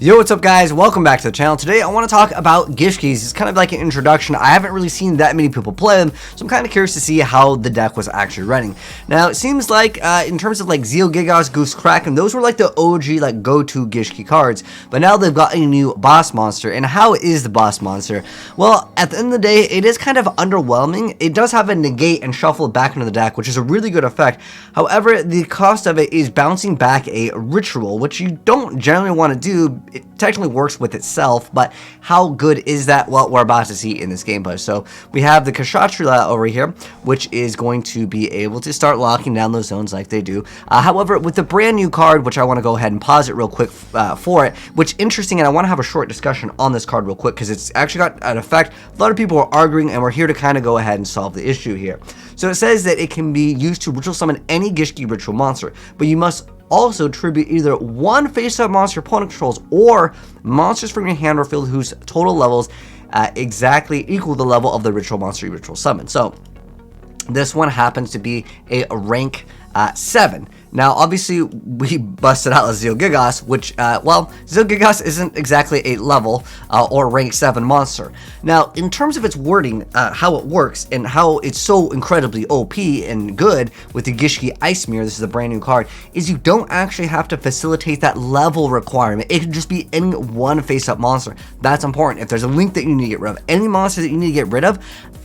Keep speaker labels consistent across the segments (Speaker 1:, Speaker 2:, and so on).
Speaker 1: Yo, what's up guys? Welcome back to the channel. Today I want to talk about Gishkis. It's kind of like an introduction. I haven't really seen that many people play them, so I'm kind of curious to see how the deck was actually running. Now, it seems like in terms of like YuGiOh Gishki, Goose Kraken, those were like the OG like go-to Gishki cards, but now they've got a new boss monster. And how is the boss monster? Well, at the end of the day, it is kind of underwhelming. It does have a negate and shuffle back into the deck, which is a really good effect. However, the cost of it is bouncing back a ritual, which you don't generally want to do. It technically works with itself, but how good is that? Well, we're about to see in this gameplay. So we have the Kshatriya over here, which is going to be able to start locking down those zones like they do. However, with the brand new card, which I want to go ahead and pause it real quick for it, which interesting, and I want to have a short discussion on this card real quick because it's actually got an effect. A lot of people are arguing, and we're here to kind of go ahead and solve the issue here. So it says that it can be used to ritual summon any Gishki ritual monster, but you must also tribute either one face-up monster opponent controls or monsters from your hand or field whose total levels exactly equal the level of the ritual monster you ritual summon. So this one happens to be a rank 7. Now, obviously, we busted out YuGiOh Gishki, which, well, YuGiOh Gishki isn't exactly a level or rank 7 monster. Now, in terms of its wording, how it works, and how it's so incredibly OP and good with the Gishki Ice Mirror, this is a brand new card, is you don't actually have to facilitate that level requirement. It can just be any one face-up monster. That's important. If there's a link that you need to get rid of, any monster that you need to get rid of,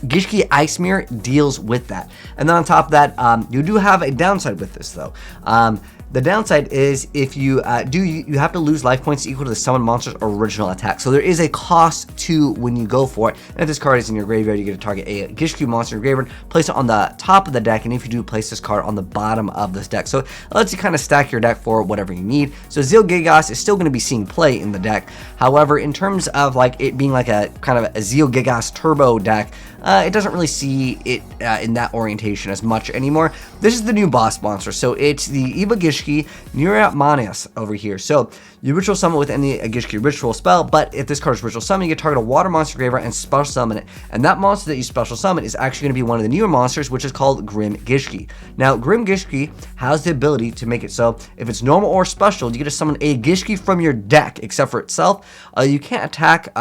Speaker 1: Gishki Ice Mirror deals with that. And then on top of that, you do have a downside with this, though. The downside is if you you have to lose life points equal to the summoned monster's original attack. So there is a cost to when you go for it. And if this card is in your graveyard, you get to target a Gishki monster in your graveyard, place it on the top of the deck, and if you do, place this card on the bottom of this deck. So it lets you kind of stack your deck for whatever you need. So YuGiOh Gishki is still going to be seeing play in the deck. However, in terms of like it being like a kind of a YuGiOh Gishki turbo deck, it doesn't really see it in that orientation as much anymore. This is the new boss monster. So it's the P.O Gishki AzneyesWhitedragon over here. So you ritual summon with any Gishki ritual spell, but if this card is ritual summon, you can target a water monster graveyard and special summon it. And that monster that you special summon is actually going to be one of the newer monsters, which is called Grim Gishki. Now, Grim Gishki has the ability to make it so if it's normal or special, you get to summon a Gishki from your deck, except for itself. You can't attack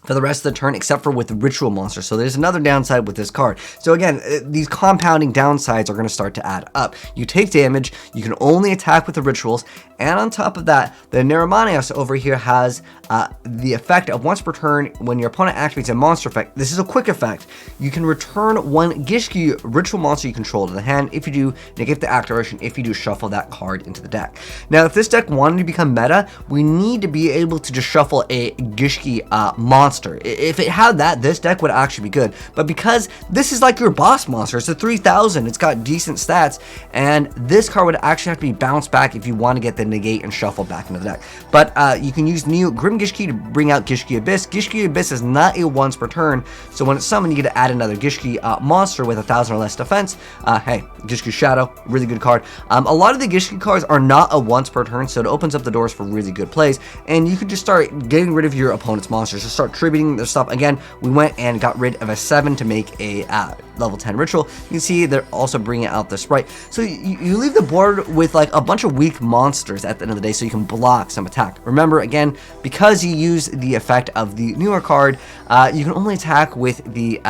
Speaker 1: for the rest of the turn except for with the ritual monster. So there's another downside with this card. So again, these compounding downsides are going to start to add up. You take damage, you can only attack with the rituals, and on top of that, the Nipomo over here has the effect of once per turn when your opponent activates a monster effect. This is a quick effect. You can return one Gishki ritual monster you control to the hand. If you do, negate the activation. If you do, shuffle that card into the deck. Now, if this deck wanted to become meta, we need to be able to just shuffle a Gishki monster. If it had that, this deck would actually be good. But because this is like your boss monster, it's a 3000, it's got decent stats, and this card would actually have to be bounced back if you want to get the negate and shuffle back into the deck. But you can use new Grim Gishki to bring out Gishki Abyss. Gishki Abyss is not a once per turn, so when it's summoned, you get to add another Gishki monster with 1000 or less defense. Hey, Gishki Shadow, really good card. A lot of the Gishki cards are not a once per turn, so it opens up the doors for really good plays, and you can just start getting rid of your opponent's monsters. Just start tributing their stuff. Again, we went and got rid of a 7 to make a level 10 ritual. You can see they're also bringing out the sprite. So you leave the board with like a bunch of weak monsters at the end of the day, so you can block some attack. Remember, again, because you use the effect of the newer card, you can only attack with the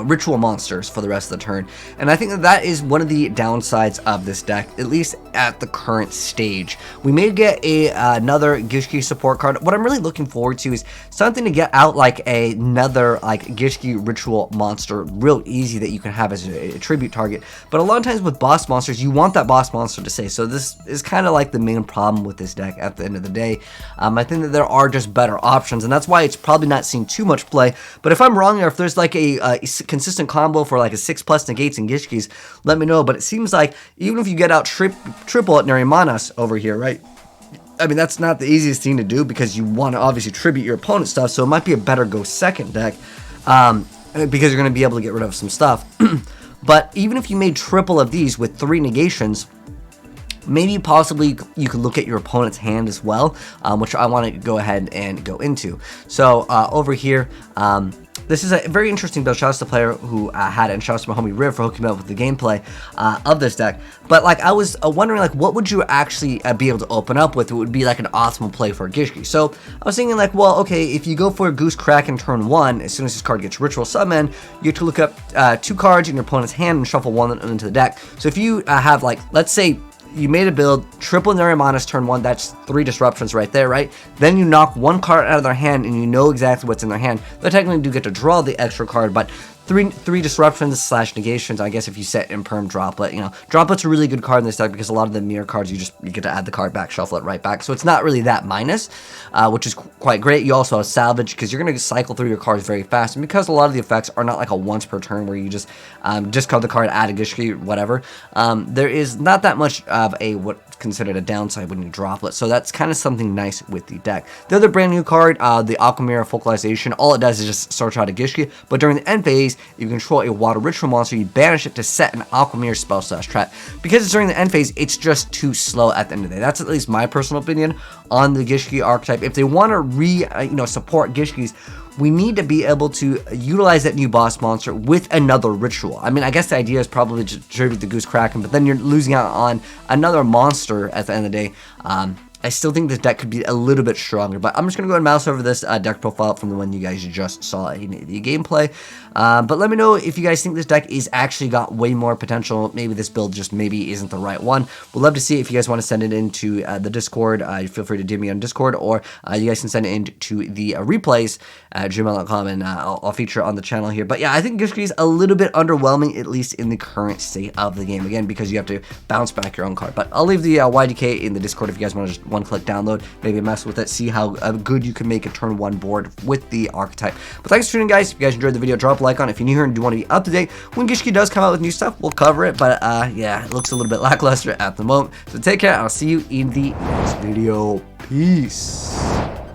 Speaker 1: ritual monsters for the rest of the turn, and I think that is one of the downsides of this deck, at least at the current stage. We may get another Gishki support card. What I'm really looking forward to is something to get out like another like Gishki ritual monster real easy that you can have as a tribute target. But a lot of times with boss monsters, you want that boss monster to stay. So this is kind of like the main problem with this deck at the end of the day. I think that there are just better options, and that's why it's probably not seeing too much play. But if I'm wrong, or if there's like a consistent combo for like a 6+ negates and Gishkis, let me know. But it seems like even if you get out triple at Nipomo over here, right? I mean, that's not the easiest thing to do because you want to obviously tribute your opponent's stuff, so it might be a better go second deck because you're going to be able to get rid of some stuff. But even if you made triple of these with 3 negations, maybe possibly you could look at your opponent's hand as well, which I want to go ahead and go into. So over here, this is a very interesting build. Shout out to the player who had it, and shout out to my homie Riv for hooking me up with the gameplay of this deck. But like I was wondering, like what would you actually be able to open up with? It would be like an optimal play for Gishki. So I was thinking like, well, okay, if you go for Goose Crack in turn 1, as soon as this card gets Ritual Summon, you have to look up 2 cards in your opponent's hand and shuffle 1 into the deck. So if you have like, let's say you made a build, triple Narimanis turn 1, that's 3 disruptions right there, right? Then you knock 1 card out of their hand and you know exactly what's in their hand. They technically do get to draw the extra card, but three disruptions / negations. I guess if you set Imperm Droplet, you know, Droplet's a really good card in this deck because a lot of the mirror cards you get to add the card back, shuffle it right back. So it's not really that minus, which is quite great. You also have Salvage because you're gonna cycle through your cards very fast, and because a lot of the effects are not like a once per turn where you just discard the card, add a Gishki, whatever. There is not that much of a what's considered a downside when you Droplet. So that's kind of something nice with the deck. The other brand new card, the Aquamirror Focalization, all it does is just search out a Gishki, but during the end phase, you control a water ritual monster, you banish it to set an Aquamirror spell / trap. Because it's during the end phase, it's just too slow at the end of the day. That's at least my personal opinion on the Gishki archetype. If they want to support Gishkis, we need to be able to utilize that new boss monster with another ritual. I mean, I guess the idea is probably to distribute the Goose Kraken, but then you're losing out on another monster at the end of the day. I still think this deck could be a little bit stronger, but I'm just going to go and mouse over this deck profile from the one you guys just saw in the gameplay. But let me know if you guys think this deck is actually got way more potential. Maybe this build just maybe isn't the right one. We'd love to see if you guys want to send it into the Discord. Feel free to DM me on Discord, or you guys can send it into the replays at gmail.com, and I'll feature it on the channel here. But yeah, I think Gishki is a little bit underwhelming, at least in the current state of the game. Again, because you have to bounce back your own card. But I'll leave the YDK in the Discord if you guys want to just one-click download, maybe mess with it, see how good you can make a turn 1 board with the archetype. But thanks for tuning in, guys. If you guys enjoyed the video, drop a like on it. If you're new here and do want to be up to date when Gishki does come out with new stuff, we'll cover it. But yeah, it looks a little bit lackluster at the moment. So take care, and I'll see you in the next video. Peace.